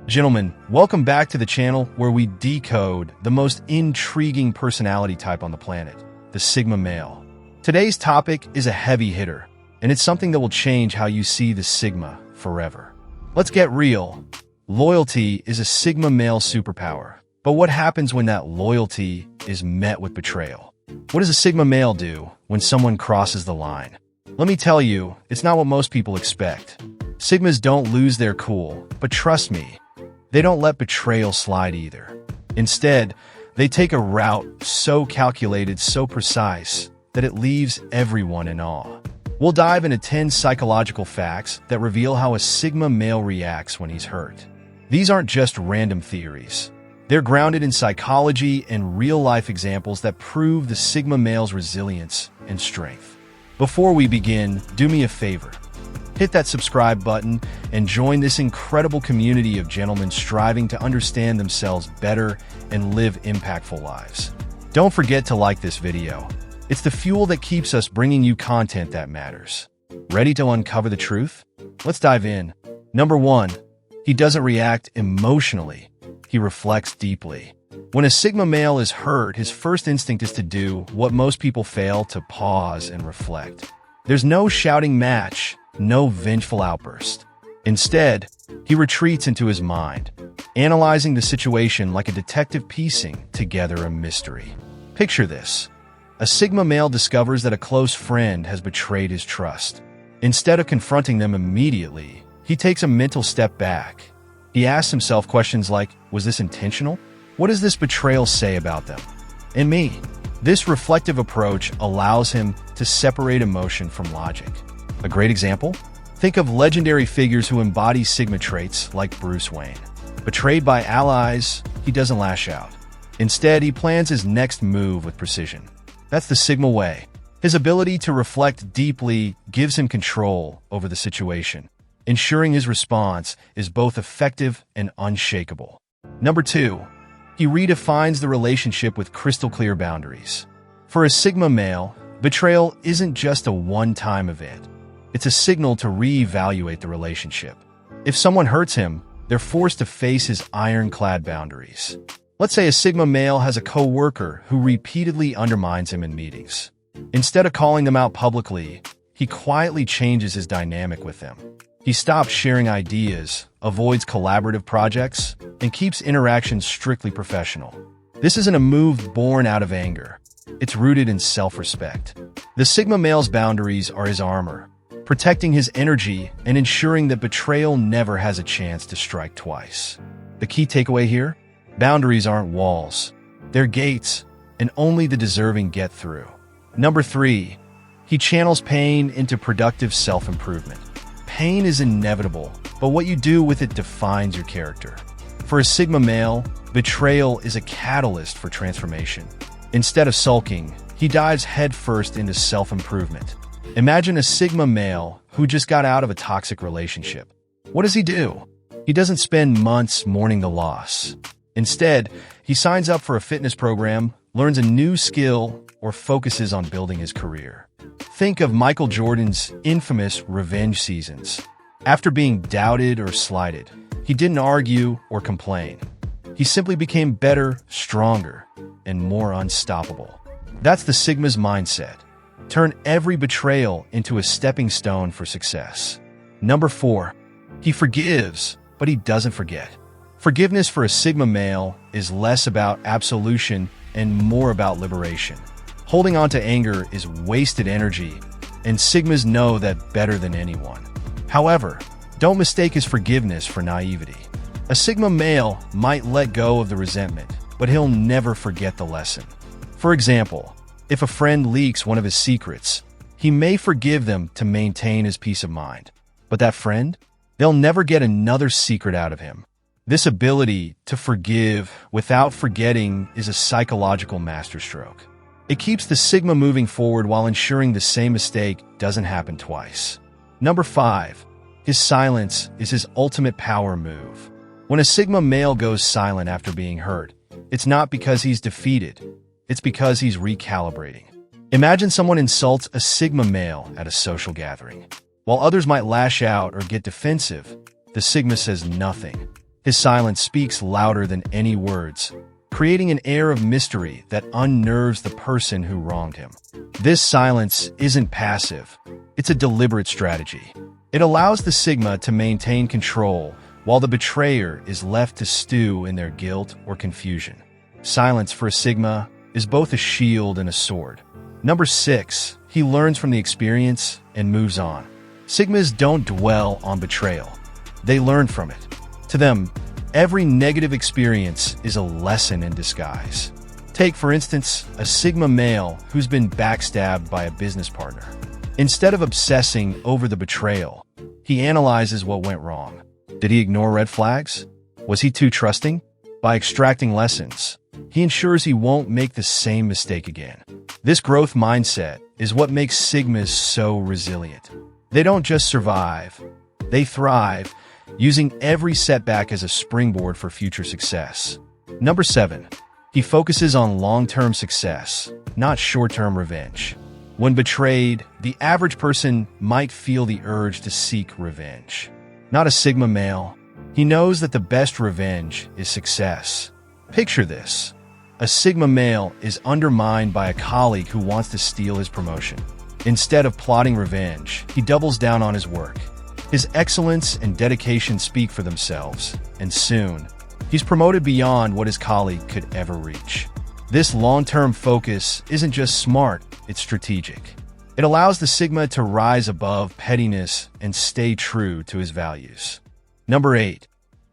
Gentlemen, welcome back to the channel where we decode the most intriguing personality type on the planet, the Sigma male. Today's topic is a heavy hitter, and it's something that will change how you see the Sigma forever. Let's get real. Loyalty is a Sigma male superpower, but what happens when that loyalty is met with betrayal? What does a Sigma male do when someone crosses the line? Let me tell you, it's not what most people expect. Sigmas don't lose their cool, but trust me, they don't let betrayal slide either. Instead, they take a route so calculated, so precise, that it leaves everyone in awe. We'll dive into 10 psychological facts that reveal how a Sigma male reacts when he's hurt. These aren't just random theories. They're grounded in psychology and real-life examples that prove the Sigma male's resilience and strength. Before we begin, do me a favor. Hit that subscribe button and join this incredible community of gentlemen striving to understand themselves better and live impactful lives. Don't forget to like this video. It's the fuel that keeps us bringing you content that matters. Ready to uncover the truth? Let's dive in. Number 1, he doesn't react emotionally. He reflects deeply. When a Sigma male is hurt, his first instinct is to do what most people fail to: pause and reflect. There's no shouting match, no vengeful outburst. Instead, he retreats into his mind, analyzing the situation like a detective piecing together a mystery. Picture this. A Sigma male discovers that a close friend has betrayed his trust. Instead of confronting them immediately, he takes a mental step back. He asks himself questions like, was this intentional? What does this betrayal say about them and me? This reflective approach allows him to separate emotion from logic. A great example? Think of legendary figures who embody Sigma traits like Bruce Wayne. Betrayed by allies, he doesn't lash out. Instead, he plans his next move with precision. That's the Sigma way. His ability to reflect deeply gives him control over the situation, ensuring his response is both effective and unshakable. Number 2, he redefines the relationship with crystal clear boundaries. For a Sigma male, betrayal isn't just a one-time event. It's a signal to reevaluate the relationship. If someone hurts him, they're forced to face his ironclad boundaries. Let's say a Sigma male has a coworker who repeatedly undermines him in meetings. Instead of calling them out publicly, he quietly changes his dynamic with them. He stops sharing ideas, avoids collaborative projects, and keeps interactions strictly professional. This isn't a move born out of anger. It's rooted in self-respect. The Sigma male's boundaries are his armor, protecting his energy and ensuring that betrayal never has a chance to strike twice. The key takeaway here? Boundaries aren't walls. They're gates, and only the deserving get through. Number 3, he channels pain into productive self-improvement. Pain is inevitable, but what you do with it defines your character. For a Sigma male, betrayal is a catalyst for transformation. Instead of sulking, he dives headfirst into self-improvement. Imagine a Sigma male who just got out of a toxic relationship. What does he do? He doesn't spend months mourning the loss. Instead, he signs up for a fitness program, learns a new skill, or focuses on building his career. Think of Michael Jordan's infamous revenge seasons. After being doubted or slighted, he didn't argue or complain. He simply became better, stronger, and more unstoppable. That's the Sigma's mindset. Turn every betrayal into a stepping stone for success. Number 4, he forgives, but he doesn't forget. Forgiveness for a Sigma male is less about absolution and more about liberation. Holding on to anger is wasted energy, and Sigmas know that better than anyone. However, don't mistake his forgiveness for naivety. A Sigma male might let go of the resentment, but he'll never forget the lesson. For example, if a friend leaks one of his secrets, he may forgive them to maintain his peace of mind. But that friend? They'll never get another secret out of him. This ability to forgive without forgetting is a psychological masterstroke. It keeps the Sigma moving forward while ensuring the same mistake doesn't happen twice. Number 5, his silence is his ultimate power move. When a Sigma male goes silent after being hurt, it's not because he's defeated, it's because he's recalibrating. Imagine someone insults a Sigma male at a social gathering. While others might lash out or get defensive, the Sigma says nothing. His silence speaks louder than any words, creating an air of mystery that unnerves the person who wronged him. This silence isn't passive. It's a deliberate strategy. It allows the Sigma to maintain control while the betrayer is left to stew in their guilt or confusion. Silence for a Sigma is both a shield and a sword. Number 6, he learns from the experience and moves on. Sigmas don't dwell on betrayal. They learn from it. To them, every negative experience is a lesson in disguise. Take, for instance, a Sigma male who's been backstabbed by a business partner. Instead of obsessing over the betrayal, he analyzes what went wrong. Did he ignore red flags? Was he too trusting? By extracting lessons, he ensures he won't make the same mistake again. This growth mindset is what makes Sigmas so resilient. They don't just survive, they thrive, using every setback as a springboard for future success. Number 7, he focuses on long-term success, not short-term revenge. When betrayed, the average person might feel the urge to seek revenge. Not a Sigma male. He knows that the best revenge is success. Picture this. A Sigma male is undermined by a colleague who wants to steal his promotion. Instead of plotting revenge, he doubles down on his work. His excellence and dedication speak for themselves, and soon, he's promoted beyond what his colleague could ever reach. This long-term focus isn't just smart, it's strategic. It allows the Sigma to rise above pettiness and stay true to his values. Number 8,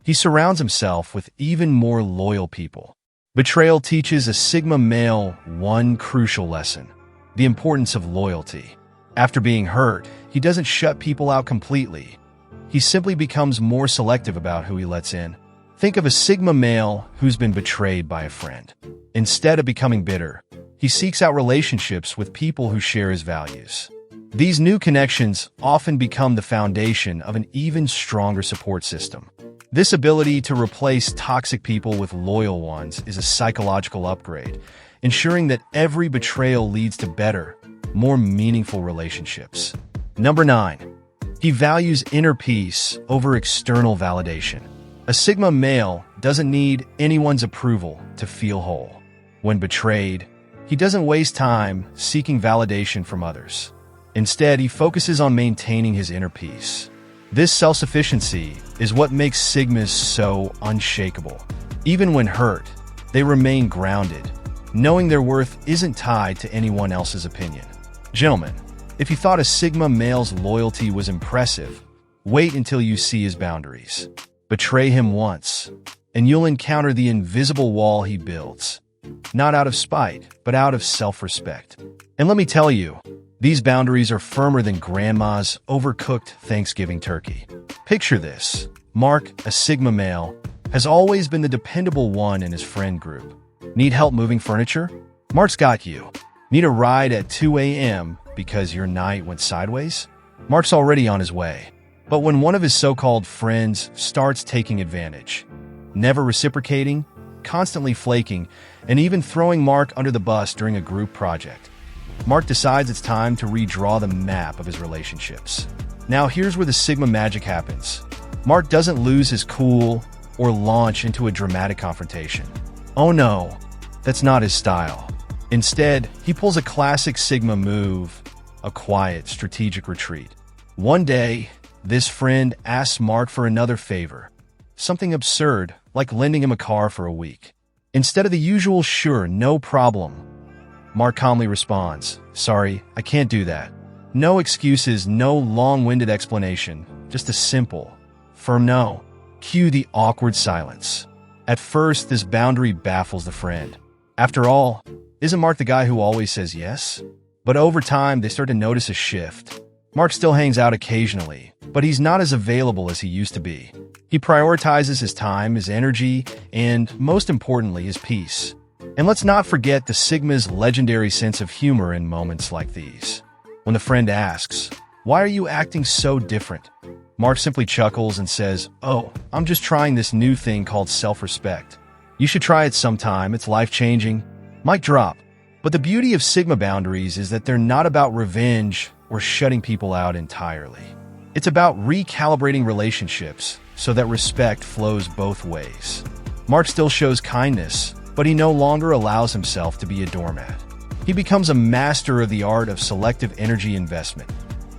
he surrounds himself with even more loyal people. Betrayal teaches a Sigma male one crucial lesson: the importance of loyalty. After being hurt, he doesn't shut people out completely. He simply becomes more selective about who he lets in. Think of a Sigma male who's been betrayed by a friend. Instead of becoming bitter, he seeks out relationships with people who share his values. These new connections often become the foundation of an even stronger support system. This ability to replace toxic people with loyal ones is a psychological upgrade, ensuring that every betrayal leads to better, more meaningful relationships. Number 9, he values inner peace over external validation. A Sigma male doesn't need anyone's approval to feel whole. When betrayed, he doesn't waste time seeking validation from others. Instead, he focuses on maintaining his inner peace. This self-sufficiency is what makes Sigmas so unshakable. Even when hurt, they remain grounded, knowing their worth isn't tied to anyone else's opinion. Gentlemen, if you thought a Sigma male's loyalty was impressive, wait until you see his boundaries. Betray him once, and you'll encounter the invisible wall he builds. Not out of spite, but out of self-respect. And let me tell you, these boundaries are firmer than grandma's overcooked Thanksgiving turkey. Picture this. Mark, a Sigma male, has always been the dependable one in his friend group. Need help moving furniture? Mark's got you. Need a ride at 2 a.m. because your night went sideways? Mark's already on his way. But when one of his so-called friends starts taking advantage, never reciprocating, constantly flaking, and even throwing Mark under the bus during a group project, Mark decides it's time to redraw the map of his relationships. Now here's where the Sigma magic happens. Mark doesn't lose his cool or launch into a dramatic confrontation. Oh no, that's not his style. Instead, he pulls a classic Sigma move, a quiet, strategic retreat. One day, this friend asks Mark for another favor, something absurd, like lending him a car for a week. Instead of the usual sure, no problem, Mark calmly responds, "Sorry, I can't do that." No excuses, no long-winded explanation, just a simple, firm no. Cue the awkward silence. At first, this boundary baffles the friend. After all, isn't Mark the guy who always says yes? But over time, they start to notice a shift. Mark still hangs out occasionally, but he's not as available as he used to be. He prioritizes his time, his energy, and, most importantly, his peace. And let's not forget the Sigma's legendary sense of humor in moments like these. When the friend asks, "Why are you acting so different?" Mark simply chuckles and says, "Oh, I'm just trying this new thing called self-respect. You should try it sometime, it's life-changing." Mic drop. But the beauty of Sigma boundaries is that they're not about revenge or shutting people out entirely. It's about recalibrating relationships, so that respect flows both ways. Mark still shows kindness, but he no longer allows himself to be a doormat. He becomes a master of the art of selective energy investment,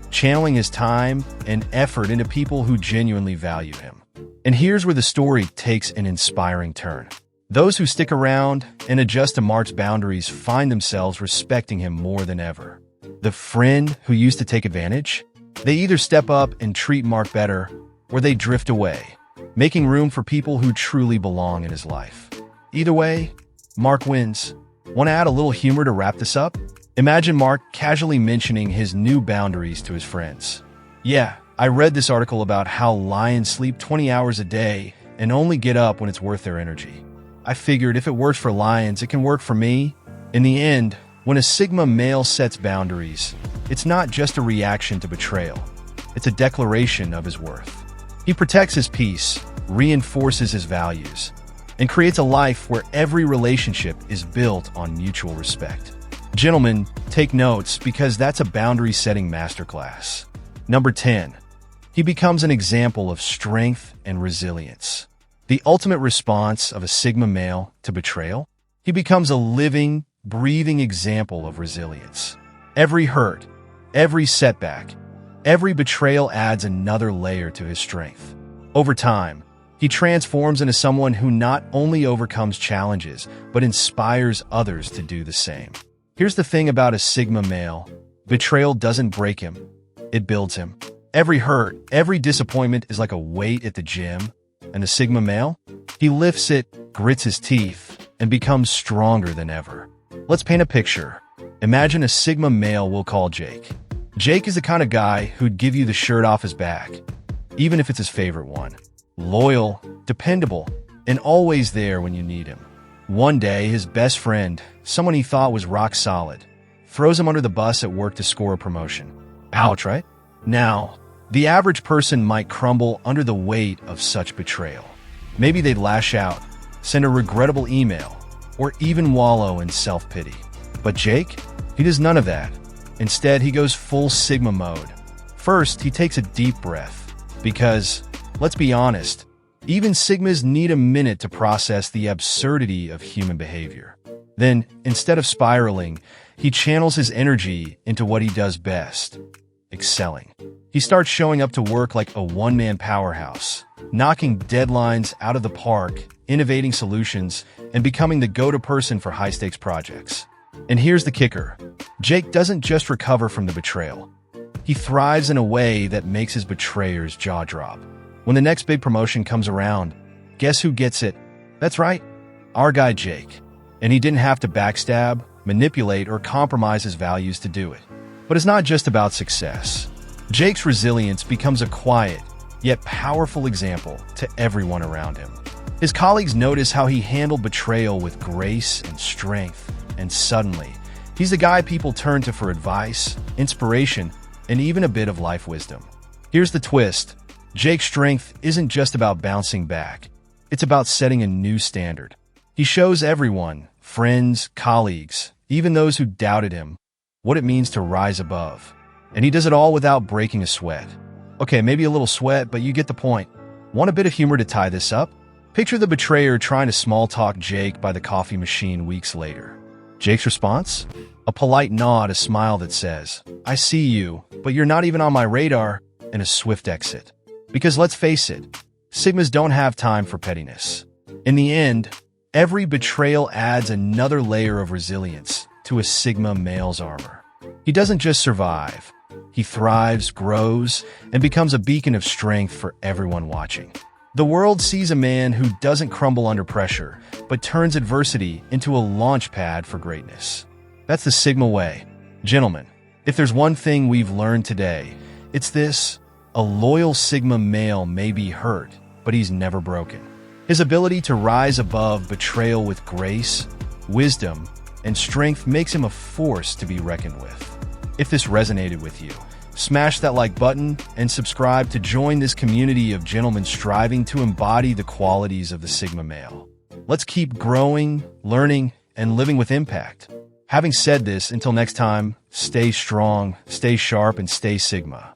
channeling his time and effort into people who genuinely value him. And here's where the story takes an inspiring turn. Those who stick around and adjust to Mark's boundaries find themselves respecting him more than ever. The friend who used to take advantage? They either step up and treat Mark better, or they drift away, making room for people who truly belong in his life. Either way, Mark wins. Want to add a little humor to wrap this up? Imagine Mark casually mentioning his new boundaries to his friends. Yeah, I read this article about how lions sleep 20 hours a day and only get up when it's worth their energy. I figured if it works for lions, it can work for me. In the end, when a Sigma male sets boundaries, it's not just a reaction to betrayal. It's a declaration of his worth. He protects his peace, reinforces his values, and creates a life where every relationship is built on mutual respect. Gentlemen, take notes because that's a boundary-setting masterclass. Number 10. He becomes an example of strength and resilience. The ultimate response of a Sigma male to betrayal? He becomes a living, breathing example of resilience. Every hurt, every setback, every betrayal adds another layer to his strength. Over time, he transforms into someone who not only overcomes challenges, but inspires others to do the same. Here's the thing about a Sigma male. Betrayal doesn't break him. It builds him. Every hurt, every disappointment is like a weight at the gym. And the Sigma male? He lifts it, grits his teeth, and becomes stronger than ever. Let's paint a picture. Imagine a Sigma male we'll call Jake. Jake is the kind of guy who'd give you the shirt off his back, even if it's his favorite one. Loyal, dependable, and always there when you need him. One day, his best friend, someone he thought was rock solid, throws him under the bus at work to score a promotion. Ouch, right? Now, the average person might crumble under the weight of such betrayal. Maybe they'd lash out, send a regrettable email, or even wallow in self-pity. But Jake? He does none of that. Instead, he goes full Sigma mode. First, he takes a deep breath, because, let's be honest, even Sigmas need a minute to process the absurdity of human behavior. Then, instead of spiraling, he channels his energy into what he does best: excelling. He starts showing up to work like a one-man powerhouse, knocking deadlines out of the park, innovating solutions, and becoming the go-to person for high-stakes projects. And here's the kicker. Jake doesn't just recover from the betrayal. He thrives in a way that makes his betrayer's jaw drop. When the next big promotion comes around, guess who gets it? That's right, our guy Jake. And he didn't have to backstab, manipulate, or compromise his values to do it. But it's not just about success. Jake's resilience becomes a quiet, yet powerful example to everyone around him. His colleagues notice how he handled betrayal with grace and strength, and suddenly, he's the guy people turn to for advice, inspiration, and even a bit of life wisdom. Here's the twist. Jake's strength isn't just about bouncing back. It's about setting a new standard. He shows everyone, friends, colleagues, even those who doubted him, what it means to rise above. And he does it all without breaking a sweat. Okay, maybe a little sweat, but you get the point. Want a bit of humor to tie this up? Picture the betrayer trying to small-talk Jake by the coffee machine weeks later. Jake's response? A polite nod, a smile that says, "I see you, but you're not even on my radar," and a swift exit. Because let's face it, Sigmas don't have time for pettiness. In the end, every betrayal adds another layer of resilience to a Sigma male's armor. He doesn't just survive. He thrives, grows, and becomes a beacon of strength for everyone watching. The world sees a man who doesn't crumble under pressure, but turns adversity into a launch pad for greatness. That's the Sigma way. Gentlemen, if there's one thing we've learned today, it's this: a loyal Sigma male may be hurt, but he's never broken. His ability to rise above betrayal with grace, wisdom, and strength makes him a force to be reckoned with. If this resonated with you, smash that like button and subscribe to join this community of gentlemen striving to embody the qualities of the Sigma male. Let's keep growing, learning, and living with impact. Having said this, until next time, stay strong, stay sharp, and stay Sigma.